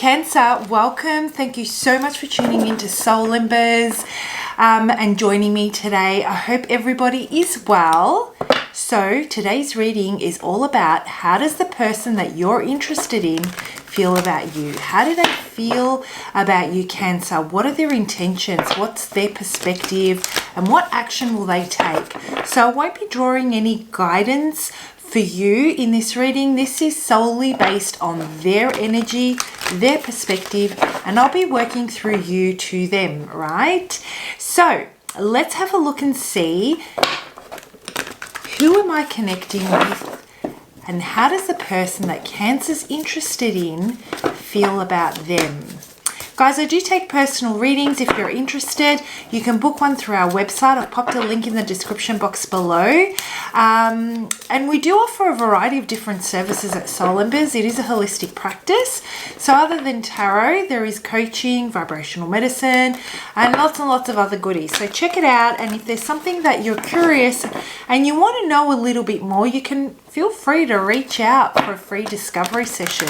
Cancer, welcome. Thank you so much for tuning in to Soul Embers and joining me today. I hope everybody is well. So today's reading is all about how does the person that you're interested in feel about you? How do they feel about you, Cancer? What are their intentions? What's their perspective? And what action will they take? So I won't be drawing any guidance for you in this reading. This is solely based on their energy, their perspective, and I'll be working through you to them, right? So let's have a look and see, who am I connecting with and how does the person that Cancer's interested in feel about them? Guys, I do take personal readings. If you're interested, you can book one through our website. I've popped a link in the description box below. And we do offer a variety of different services at Soul Embers. It is a holistic practice. So other than tarot, there is coaching, vibrational medicine, and lots of other goodies. So check it out. And if there's something that you're curious and you want to know a little bit more, you can feel free to reach out for a free discovery session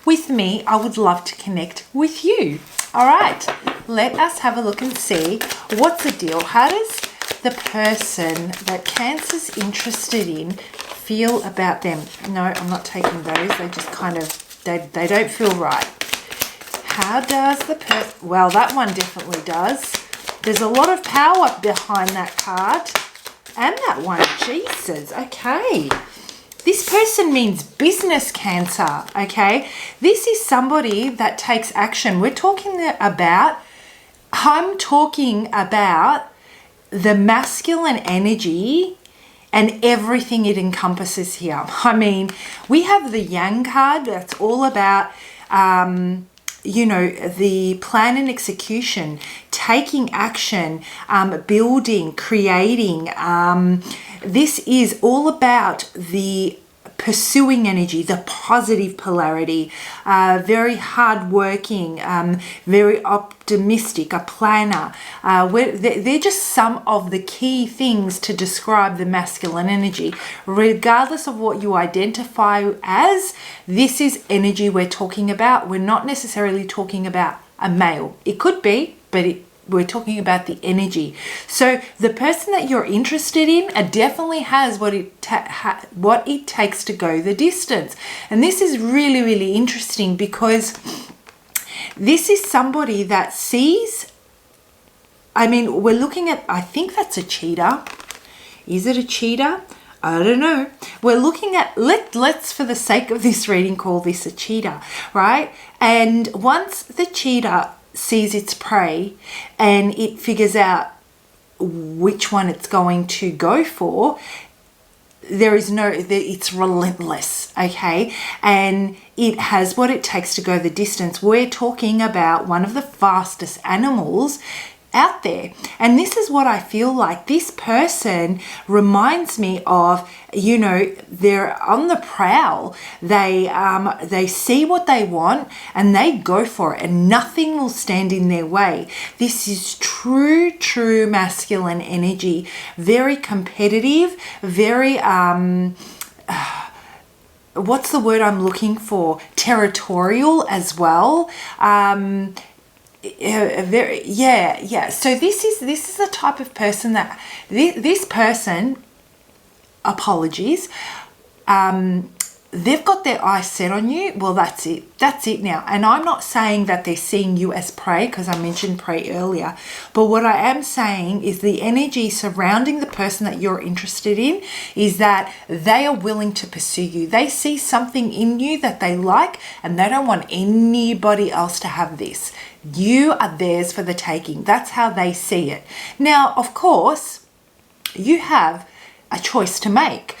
with me. I would love to connect with you. All right, let us have a look and see what's the deal. How does the person that Cancer's interested in feel about them? No, I'm not taking those. They just kind of, they don't feel right. How does the person, well, that one definitely does. There's a lot of power behind that card and that one. Jesus, okay. This person means business, Cancer, okay? This is somebody that takes action. I'm talking about the masculine energy and everything it encompasses here. I mean, we have the Yang card that's all about, the plan and execution, taking action, building, creating. This is all about the pursuing energy, the positive polarity, very hardworking, very optimistic, a planner. They're just some of the key things to describe the masculine energy. Regardless of what you identify as, this is energy we're talking about. We're not necessarily talking about a male. It could be, but we're talking about the energy. So the person that you're interested in definitely has what it takes to go the distance. And this is really interesting because this is somebody that sees, I mean, we're looking at, I think that's a cheetah. Is it a cheetah? I don't know. We're looking at, let's for the sake of this reading call this a cheetah, right? And once the cheetah sees its prey and it figures out which one it's going to go for, it's relentless, okay? And it has what it takes to go the distance. We're talking about one of the fastest animals out there. And this is what I feel like. This person reminds me of, they're on the prowl. They see what they want and they go for it and nothing will stand in their way. This is true masculine energy. Very competitive, very, what's the word I'm looking for? Territorial as well. So this is the type of person that this person, apologies, they've got their eyes set on you. Well, that's it now. And I'm not saying that they're seeing you as prey, because I mentioned prey earlier, but what I am saying is the energy surrounding the person that you're interested in is that they are willing to pursue you. They see something in you that they like and they don't want anybody else to have this. You are theirs for the taking. That's how they see it. Now, of course, you have a choice to make.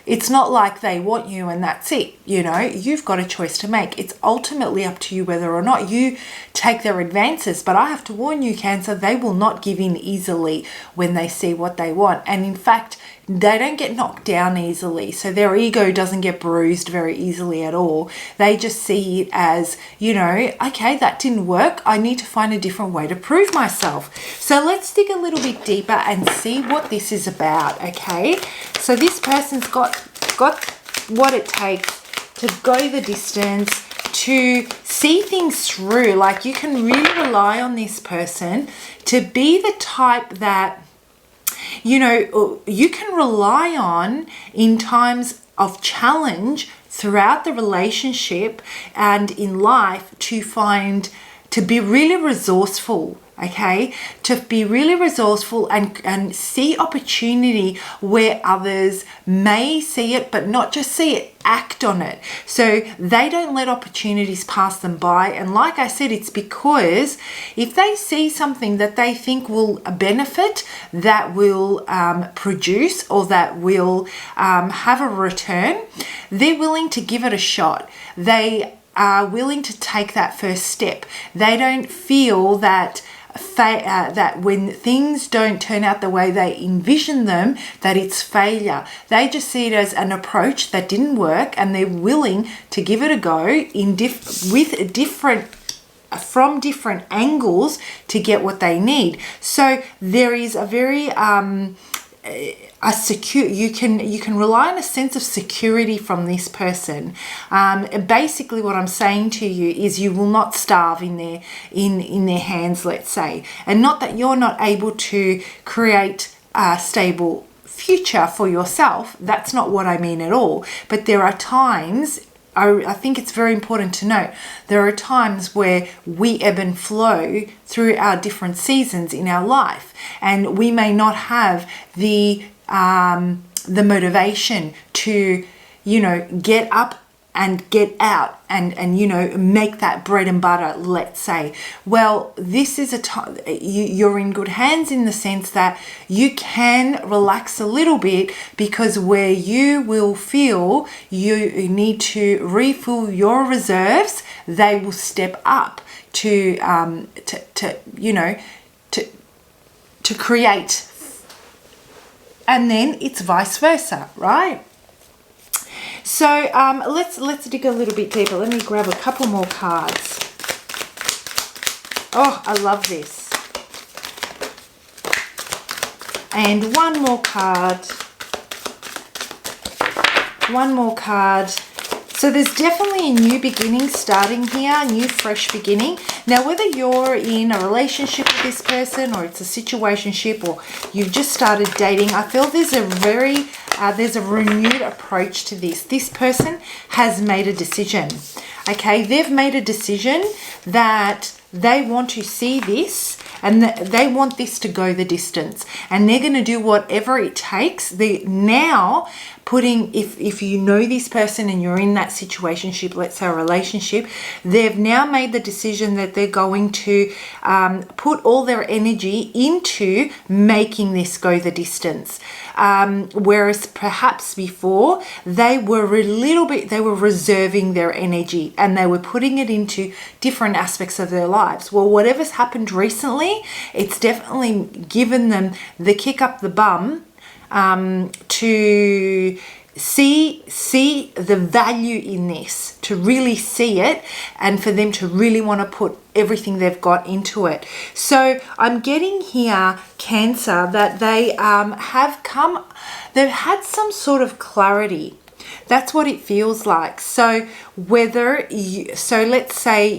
It's not like they want you and that's it. You've got a choice to make. It's ultimately up to you whether or not you take their advances. But I have to warn you, Cancer, they will not give in easily when they see what they want. And in fact, they don't get knocked down easily. So their ego doesn't get bruised very easily at all. They just see it as, okay, that didn't work. I need to find a different way to prove myself. So let's dig a little bit deeper and see what this is about, okay? So this person's got what it takes to go the distance, to see things through. Like, you can really rely on this person to be the type that, you know, you can rely on in times of challenge throughout the relationship and in life, to be really resourceful. Okay, to be really resourceful and see opportunity where others may see it, but not just see it, act on it. So they don't let opportunities pass them by. And like I said, it's because if they see something that they think will benefit, that will produce, or that will have a return, they're willing to give it a shot. They are willing to take that first step. They don't feel that that when things don't turn out the way they envision them, that it's failure. They just see it as an approach that didn't work, and they're willing to give it a go from different angles to get what they need. So there is a very you can rely on a sense of security from this person. Basically what I'm saying to you is you will not starve in their hands, let's say. And not that you're not able to create a stable future for yourself. That's not what I mean at all. But there are times, I think it's very important to note, there are times where we ebb and flow through our different seasons in our life, and we may not have the motivation to, you know, get up and get out and you know, make that bread and butter, let's say. Well, this is a time you're in good hands, in the sense that you can relax a little bit, because where you will feel you need to refill your reserves, they will step up to create. And then it's vice versa, right? So let's dig a little bit deeper. Let me grab a couple more cards. Oh, I love this. And one more card. One more card. So there's definitely a new beginning starting here, a new fresh beginning. Now, whether you're in a relationship with this person, or it's a situationship, or you've just started dating, I feel there's a renewed approach to this. This person has made a decision. Okay, they've made a decision that they want to see this, and they want this to go the distance, and they're going to do whatever it takes. They're now putting, if you know this person and you're in that situationship, let's say a relationship, they've now made the decision that they're going to put all their energy into making this go the distance. Whereas perhaps before they were reserving their energy, and they were putting it into different aspects of their lives. Well, whatever's happened recently, it's definitely given them the kick up the bum to see the value in this, to really see it, and for them to really want to put everything they've got into it. So I'm getting here, Cancer, that they they've had some sort of clarity. That's what it feels like. So let's say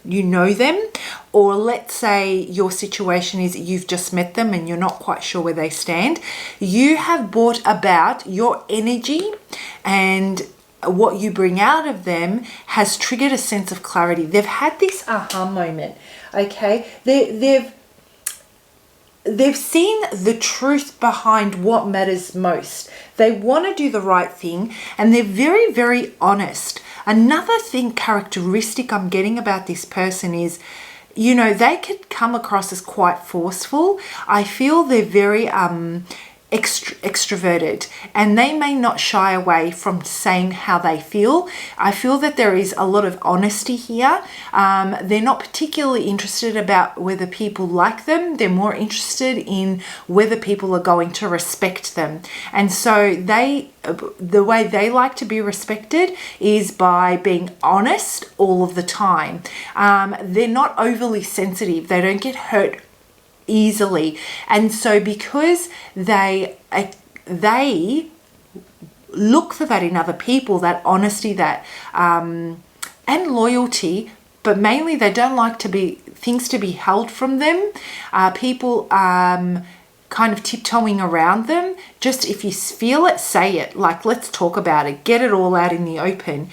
you know them, or let's say your situation is you've just met them and you're not quite sure where they stand. You have brought about your energy, and what you bring out of them has triggered a sense of clarity. They've had this aha moment, okay? They've seen the truth behind what matters most. They want to do the right thing, and they're very, very honest. Another characteristic I'm getting about this person is, you know, they could come across as quite forceful. I feel they're very extroverted, and they may not shy away from saying how they feel. I feel that there is a lot of honesty here. They're not particularly interested about whether people like them. They're more interested in whether people are going to respect them. And so the way they like to be respected is by being honest all of the time. They're not overly sensitive. They don't get hurt easily, and so because they look for that in other people, that honesty, that and loyalty, but mainly they don't like things to be held from them. People kind of tiptoeing around them. Just if you feel it, say it. Like, let's talk about it. Get it all out in the open.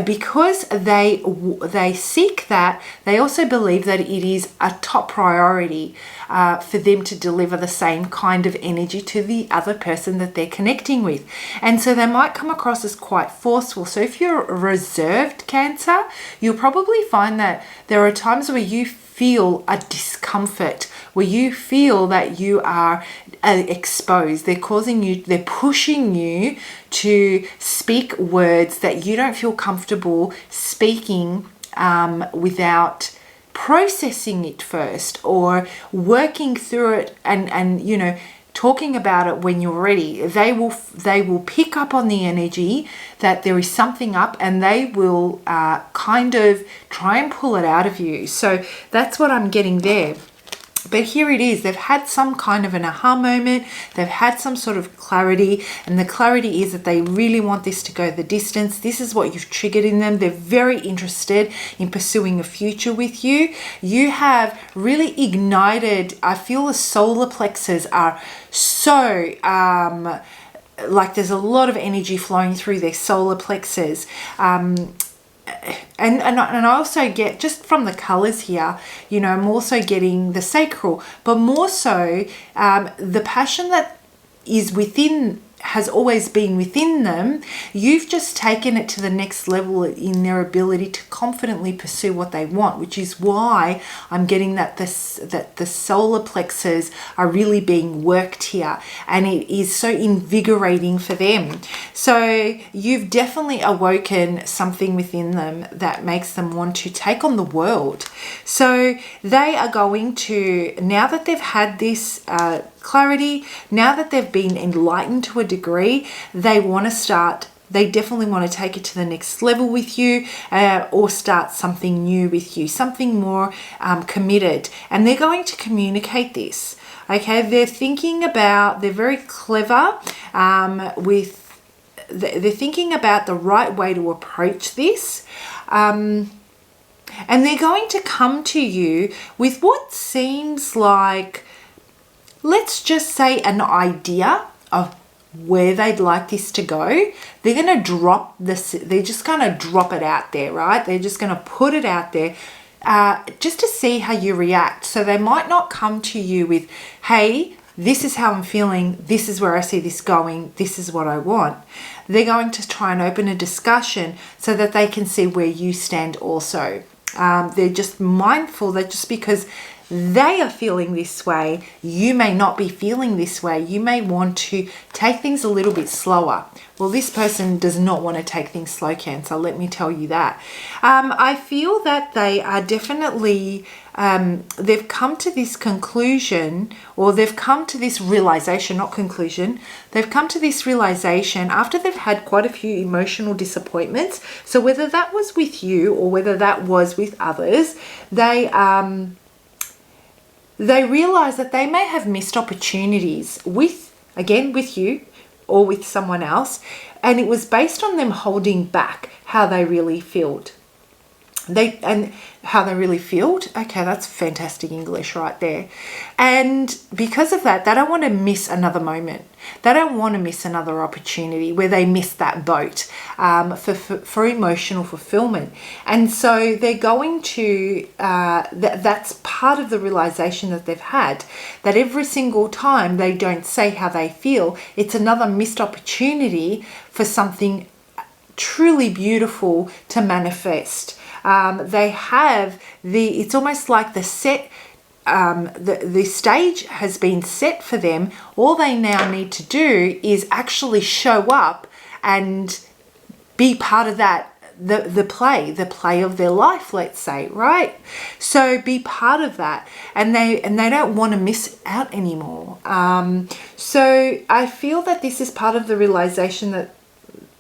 Because they seek that, they also believe that it is a top priority for them to deliver the same kind of energy to the other person that they're connecting with. And so they might come across as quite forceful. So if you're a reserved Cancer, you'll probably find that there are times where you feel a discomfort, where you feel that you are exposed. They're pushing you to speak words that you don't feel comfortable speaking without processing it first, or working through it and you know, talking about it when you're ready. They will pick up on the energy that there is something up, and they will kind of try and pull it out of you. So that's what I'm getting there. But here it is. They've had some kind of an aha moment. They've had some sort of clarity. And the clarity is that they really want this to go the distance. This is what you've triggered in them. They're very interested in pursuing a future with you. You have really ignited, I feel the solar plexus are so, like there's a lot of energy flowing through their solar plexus. And I also get, just from the colors here, you know, I'm also getting the sacral, but more so the passion that is within, has always been within them. You've just taken it to the next level in their ability to confidently pursue what they want, which is why I'm getting that the solar plexus are really being worked here, and it is so invigorating for them. So you've definitely awoken something within them that makes them want to take on the world. So they are going to, now that they've had this clarity, now that they've been enlightened to a degree, they definitely want to take it to the next level with you, or start something new with you, something more committed. And they're going to communicate this. Okay, they're very clever they're thinking about the right way to approach this. And they're going to come to you with what seems like, let's just say, an idea of where they'd like this to go. They're going to drop this. They're just going to drop it out there, right? They're just going to put it out there just to see how you react. So they might not come to you with, hey, this is how I'm feeling. This is where I see this going. This is what I want. They're going to try and open a discussion so that they can see where you stand also. They're just mindful that just because they are feeling this way, you may not be feeling this way. You may want to take things a little bit slower. Well, this person does not want to take things slow, Cancer. Let me tell you that. I feel that they are definitely, they've come to this conclusion, or they've come to this realization, not conclusion. They've come to this realization after they've had quite a few emotional disappointments. So whether that was with you or whether that was with others, they realize that they may have missed opportunities with you or with someone else, and it was based on them holding back how they really felt. Okay, that's fantastic English right there. And because of that, they don't want to miss another moment. They don't want to miss another opportunity where they miss that boat for emotional fulfillment. And so they're going to, that's part of the realization that they've had, that every single time they don't say how they feel, it's another missed opportunity for something truly beautiful to manifest. They have it's almost like the stage has been set for them. All they now need to do is actually show up and be part of that, the play of their life, let's say, right? So be part of that, and they don't want to miss out anymore. So I feel that this is part of the realization that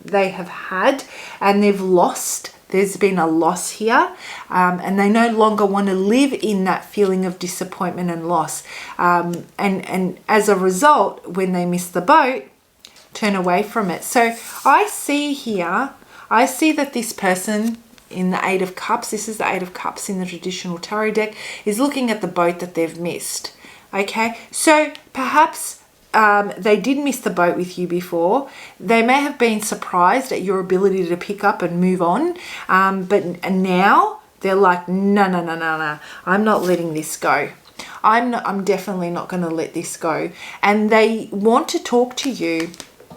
they have had, and they've lost. There's been a loss here, and they no longer want to live in that feeling of disappointment and loss. And as a result, when they miss the boat, turn away from it. So I see that this person in the Eight of Cups, this is the Eight of Cups in the traditional tarot deck, is looking at the boat that they've missed. Okay, so perhaps they did miss the boat with you before. They may have been surprised at your ability to pick up and move on, but now they're like, no, I'm not letting this go. I'm definitely not going to let this go. And they want to talk to you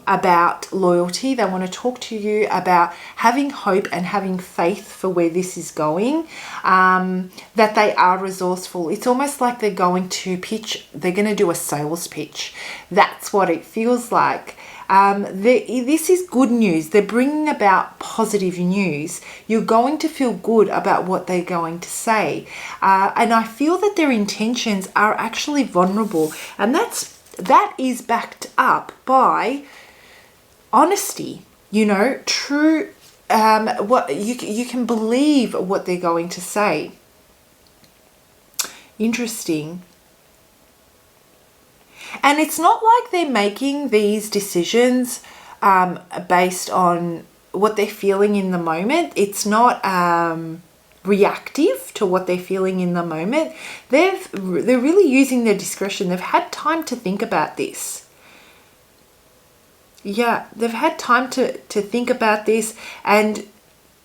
about loyalty. They want to talk to you about having hope and having faith for where this is going, that they are resourceful. It's almost like they're going to pitch, they're going to do a sales pitch. That's what it feels like. This is good news. They're bringing about positive news. You're going to feel good about what they're going to say. And I feel that their intentions are actually vulnerable. And that is backed up by honesty, you know, true, what you can believe what they're going to say. Interesting. And it's not like they're making these decisions based on what they're feeling in the moment. It's not reactive to what they're feeling in the moment. They're really using their discretion. They've had time to think about this. Yeah, they've had time to think about this, and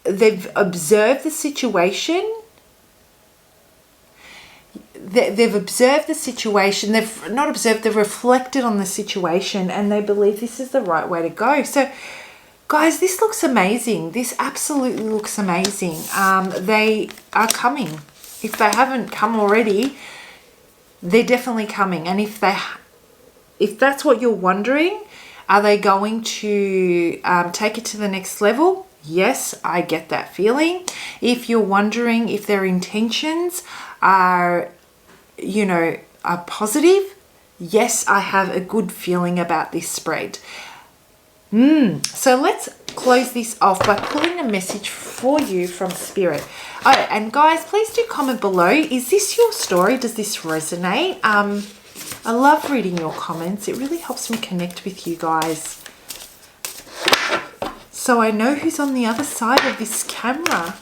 they've observed the situation. They've observed the situation. They've not observed, they've reflected on the situation, and they believe this is the right way to go. So, guys, this looks amazing. This absolutely looks amazing. They are coming. If they haven't come already, they're definitely coming. And if that's what you're wondering, are they going to take it to the next level? Yes, I get that feeling. If you're wondering if their intentions are, you know, are positive, yes, I have a good feeling about this spread. So let's close this off by pulling a message for you from Spirit. Oh, and guys, please do comment below. Is this your story? Does this resonate? I love reading your comments. It really helps me connect with you guys, so I know who's on the other side of this camera.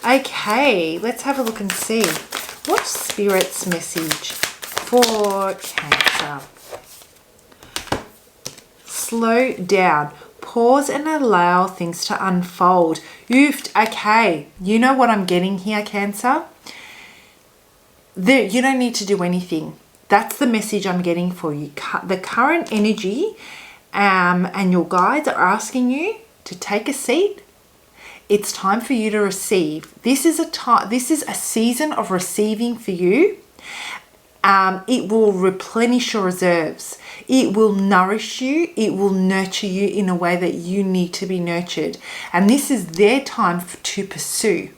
Okay, let's have a look and see. What's Spirit's message for Cancer? Slow down. Pause and allow things to unfold. Oofed. Okay, you know what I'm getting here, Cancer? You don't need to do anything. That's the message I'm getting for you. The current energy and your guides are asking you to take a seat. It's time for you to receive. This is a season of receiving for you. It will replenish your reserves. It will nourish you. It will nurture you in a way that you need to be nurtured. And this is their time to pursue.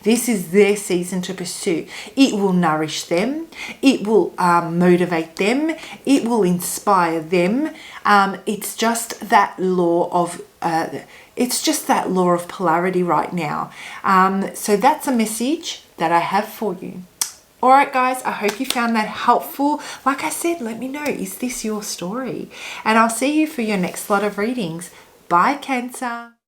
This is their season to pursue. It will nourish them. It will motivate them. It will inspire them. It's just that law of polarity right now. So that's a message that I have for you. All right, guys, I hope you found that helpful. Like I said, let me know, is this your story? And I'll see you for your next lot of readings. Bye, Cancer.